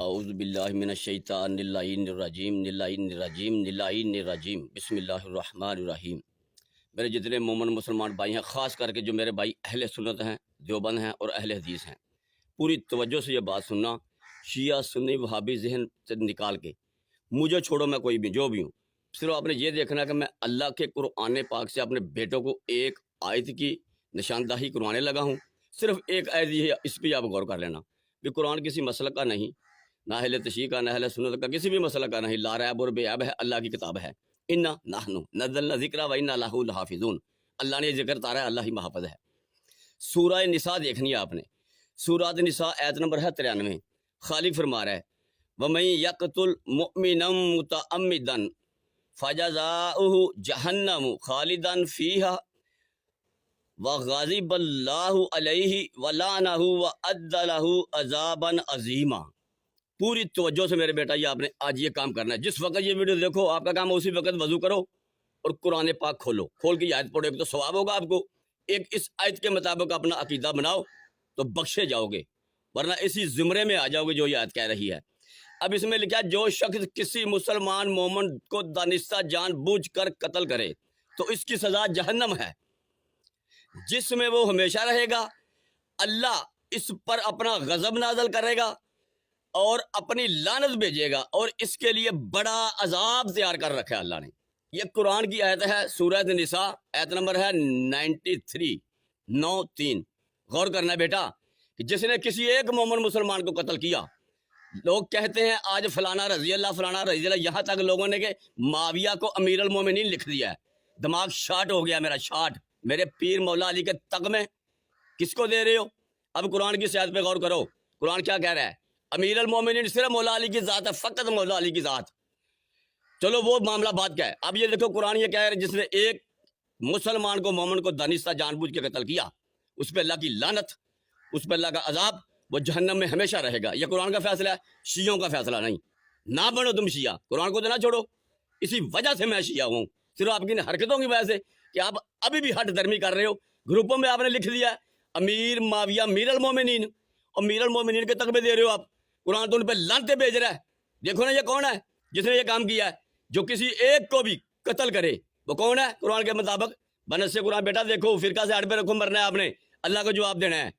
اعوذ باللہ من الشیطان الرجیم بسم اللہ الرحمن الرحیم۔ میرے جتنے مومن مسلمان بھائی ہیں، خاص کر کے جو میرے بھائی اہل سنت ہیں، دیوبند ہیں اور اہل حدیث ہیں، پوری توجہ سے یہ بات سننا۔ شیعہ سنی وہابی ذہن سے نکال کے مجھے چھوڑو، میں کوئی بھی جو بھی ہوں، صرف آپ نے یہ دیکھنا ہے کہ میں اللہ کے قرآن پاک سے اپنے بیٹوں کو ایک آیت کی نشاندہی کروانے لگا ہوں۔ صرف ایک آیت یہ ہے، اس پہ آپ غور کر لینا کہ قرآن کسی مسلک کا نہیں، نہ اہل تشیع کا، نہ اہل سنت کا، کسی بھی مسئلہ کا نہیں، لا ریب اور بے عیب ہے، اللہ کی کتاب ہے۔ انا نحن نزلنا ذکر و انا لہ لحافظون، اللہ نے یہ ذکر اتارا ہے، اللہ ہی محافظ ہے۔ سورہ نساء دیکھنی ہے آپ نے، سورۃ نساء آیت نمبر ہے 93۔ خالق فرما رہا ہے وَمَن يَقْتُلْ مُؤْمِنًا مُتَعَمِّدًا فَجَزَاؤُهُ جَهَنَّمُ خَالِدًا فِيهَا وَغَضِبَ اللَّهُ عَلَيْهِ وَلَعْنَهُ وَأَعَدَّ لَهُ عَذَابًا عَظِيمًا۔ پوری توجہ سے میرے بیٹا، یہ آپ نے آج یہ کام کرنا ہے۔ جس وقت یہ ویڈیو دیکھو، آپ کا کام ہے اسی وقت وضو کرو اور قرآن پاک کھولو، کھول کے یہ آیت پڑھو، ایک تو ثواب ہوگا آپ کو، ایک اس آیت کے مطابق اپنا عقیدہ بناؤ تو بخشے جاؤ گے، ورنہ اسی زمرے میں آ جاؤ گے جو یہ آیت کہہ رہی ہے۔ اب اس میں لکھا ہے جو شخص کسی مسلمان مومن کو دانستہ جان بوجھ کر قتل کرے تو اس کی سزا جہنم ہے، جس میں وہ ہمیشہ رہے گا۔ اللہ اس پر اپنا غضب نازل کرے گا اور اپنی لعنت بھیجے گا، اور اس کے لیے بڑا عذاب تیار کر رکھا ہے اللہ نے۔ یہ قرآن کی آیت ہے، سورۃ نساء، آیت نمبر ہے 93، 93۔ غور کرنا ہے بیٹا کہ جس نے کسی ایک مومن مسلمان کو قتل کیا، لوگ کہتے ہیں آج فلانا رضی اللہ، فلانا رضی اللہ، یہاں تک لوگوں نے کہ معاویہ کو امیر المومنین لکھ دیا ہے۔ دماغ شاٹ ہو گیا میرا، شاٹ۔ میرے پیر مولا علی کے تغمے کس کو دے رہے ہو؟ اب قرآن کی آیت پہ غور کرو، قرآن کیا کہہ رہا ہے؟ امیر المومنین صرف مولا علی کی ذات ہے، فقط مولا علی کی ذات۔ چلو وہ معاملہ بات کیا ہے، اب یہ دیکھو قرآن یہ کہہ رہا ہے جس نے ایک مسلمان کو، مومن کو دانستہ جان بوجھ کے قتل کیا، اس پہ اللہ کی لعنت، اس پہ اللہ کا عذاب، وہ جہنم میں ہمیشہ رہے گا۔ یہ قرآن کا فیصلہ ہے، شیعوں کا فیصلہ نہیں۔ نہ بنو تم شیعہ، قرآن کو تو نہ چھوڑو۔ اسی وجہ سے میں شیعہ ہوں، صرف آپ کی حرکتوں کی وجہ سے کہ آپ ابھی بھی ہٹ درمی کر رہے ہو۔ گروپوں میں آپ نے لکھ دیا امیر معاویہ امیر المومنین، امیر المومنین کے تقبے دے رہے ہو آپ، قرآن تو ان پہ لعنتیں بھیج رہا ہے۔ دیکھو نا یہ کون ہے جس نے یہ کام کیا ہے، جو کسی ایک کو بھی قتل کرے، وہ کون ہے قرآن کے مطابق؟ بنص قرآن بیٹا دیکھو، فرقہ سے ہٹ پہ رکھو، مرنا ہے آپ نے، اللہ کو جواب دینا ہے،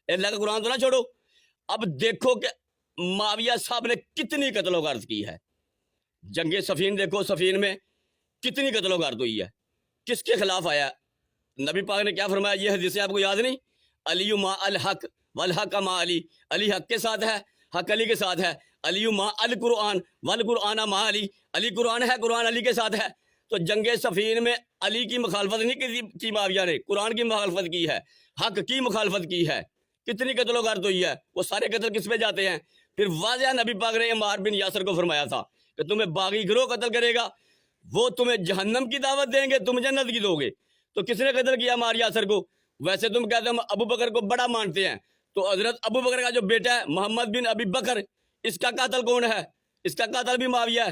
اللہ کا قرآن تو نہ چھوڑو۔ اب دیکھو کہ معاویہ صاحب نے کتنی قتل و غارت کی ہے۔ جنگ صفین دیکھو، صفین میں کتنی قتل و غارت ہوئی ہے، کس کے خلاف آیا؟ نبی پاک نے کیا فرمایا؟ یہ حدیثیں آپ کو یاد نہیں؟ علی ما الحق والحق ما علی، علی حق کے ساتھ ہے، حق علی کے ساتھ ہے۔ علی ما القرآن والقرآن ما علی، علی قرآن ہے، قرآن علی کے ساتھ ہے۔ تو جنگ صفین میں علی کی مخالفت نہیں کی معاویہ نے، قرآن کی مخالفت کی ہے، حق کی مخالفت کی ہے۔ کتنی قتل و غارت ہوئی ہے، وہ سارے قتل کس پہ جاتے ہیں؟ پھر واضح نبی پاک نے عمار بن یاسر کو فرمایا تھا کہ تمہیں باغی گروہ قتل کرے گا، وہ تمہیں جہنم کی دعوت دیں گے، تم جنت کی دو گے۔ تو کس نے قتل کیا عمار یاسر کو؟ ویسے تم کہتے ہم ابو بکر کو بڑا مانتے ہیں، تو حضرت ابو بکر کا جو بیٹا ہے محمد بن ابی بکر، اس کا قاتل کون ہے؟ اس کا قاتل بھی معاویہ ہے۔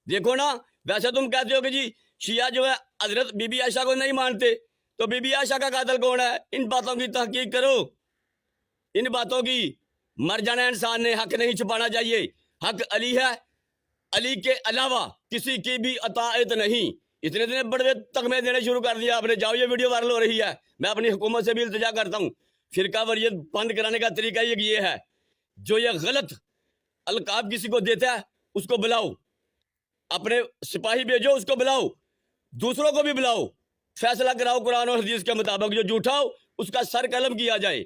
دیکھو نا، ویسے تم کہتے ہو کہ جی شیعہ جو ہے حضرت بی بی عائشہ کو نہیں مانتے، تو بی بی عائشہ کا قاتل کون ہے؟ ان باتوں کی تحقیق کرو، ان باتوں کی۔ مر جانا انسان نے، حق نہیں چھپانا چاہیے۔ حق علی ہے، علی کے علاوہ کسی کی بھی اطاعت نہیں۔ اتنے دن بڑے تغمے دینے شروع کر دیا آپ نے، جاؤ یہ ویڈیو وائرل ہو رہی ہے۔ میں اپنی حکومت سے بھی التجا کرتا ہوں، فرقہ واریت بند کرانے کا طریقہ یہ ہے، جو یہ غلط القاب کسی کو دیتا ہے اس کو بلاؤ، اپنے سپاہی بھیجو، اس کو بلاؤ، دوسروں کو بھی بلاؤ، فیصلہ کراؤ قرآن اور حدیث کے مطابق، جو جھوٹا ہو اس کا سر قلم کیا جائے۔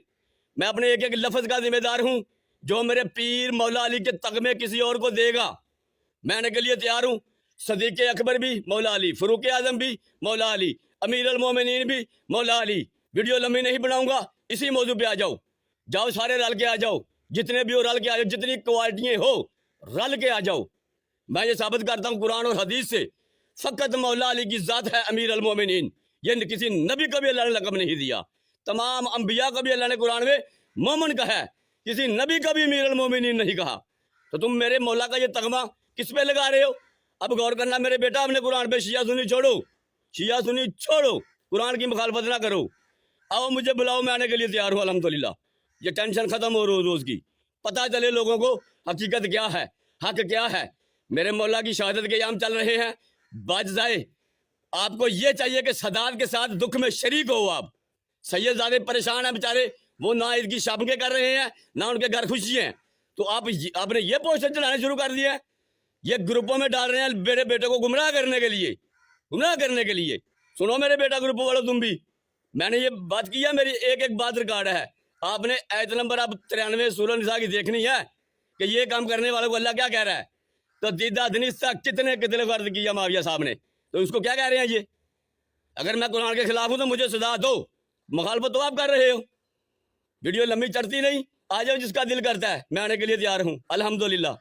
میں اپنے ایک ایک لفظ کا ذمہ دار ہوں، جو میرے پیر مولا علی کے تغمے کسی اور کو دے گا میں نے کے لیے تیار ہوں۔ صدیق اکبر بھی مولا علی، فاروق اعظم بھی مولا علی، امیر المومنین بھی مولا علی۔ ویڈیو لمبی نہیں بناؤں گا، اسی موضوع پہ آ جاؤ، جاؤ سارے رل کے آ جاؤ، جتنے بھی ہو رل کے آ جاؤ، جتنی کوالٹیاں ہو رل کے آ جاؤ۔ میں یہ ثابت کرتا ہوں قرآن اور حدیث سے، فقط مولا علی کی ذات ہے امیر المومنین، یہ کسی نبی کا بھی اللہ نے لقب نہیں دیا۔ تمام انبیاء کا بھی اللہ نے قرآن میں مومن کہا ہے، کسی نبی کا بھی امیر المومنین نہیں کہا۔ تو تم میرے مولا کا یہ تغمہ کس پہ لگا رہے ہو؟ اب غور کرنا میرے بیٹا، ہم نے قرآن پہ شیعہ سنی چھوڑو، شیعہ سنی چھوڑو، قرآن کی مخالفت نہ کرو۔ آؤ مجھے بلاؤ، میں آنے کے لیے تیار ہوں الحمدللہ۔ یہ ٹینشن ختم ہو روز روز کی، پتہ چلے لوگوں کو حقیقت کیا ہے، حق کیا ہے۔ میرے مولا کی شہادت کے ایام چل رہے ہیں، بچ جائے۔ آپ کو یہ چاہیے کہ سادات کے ساتھ دکھ میں شریک ہو۔ آپ سید زادے پریشان ہیں بیچارے، وہ نہ عید کی شاپنگیں کر رہے ہیں، نہ ان کے گھر خوشی ہیں، تو آپ نے یہ پوسٹر چلانے شروع کر دیے ہیں، یہ گروپوں میں ڈال رہے ہیں میرے بیٹے کو گمراہ کرنے کے لیے، گمراہ کرنے کے لیے۔ سنو میرے بیٹا گروپوں والوں، تم بھی، میں نے یہ بات کی ہے، میری ایک ایک بات ریکارڈ ہے۔ آپ نے آیت نمبر اب 93 سورہ نساء کی دیکھنی ہے کہ یہ کام کرنے والوں کو اللہ کیا کہہ رہا ہے۔ تو دیدہ دنیسہ کتنے کتنے فرض کیا معاویہ صاحب نے، تو اس کو کیا کہہ رہے ہیں یہ؟ اگر میں قرآن کے خلاف ہوں تو مجھے سزا دو، مخالفت تو آپ کر رہے ہو۔ ویڈیو لمبی چڑھتی نہیں، آ جاؤ جس کا دل کرتا ہے، میں آنے کے لیے تیار ہوں الحمدللہ۔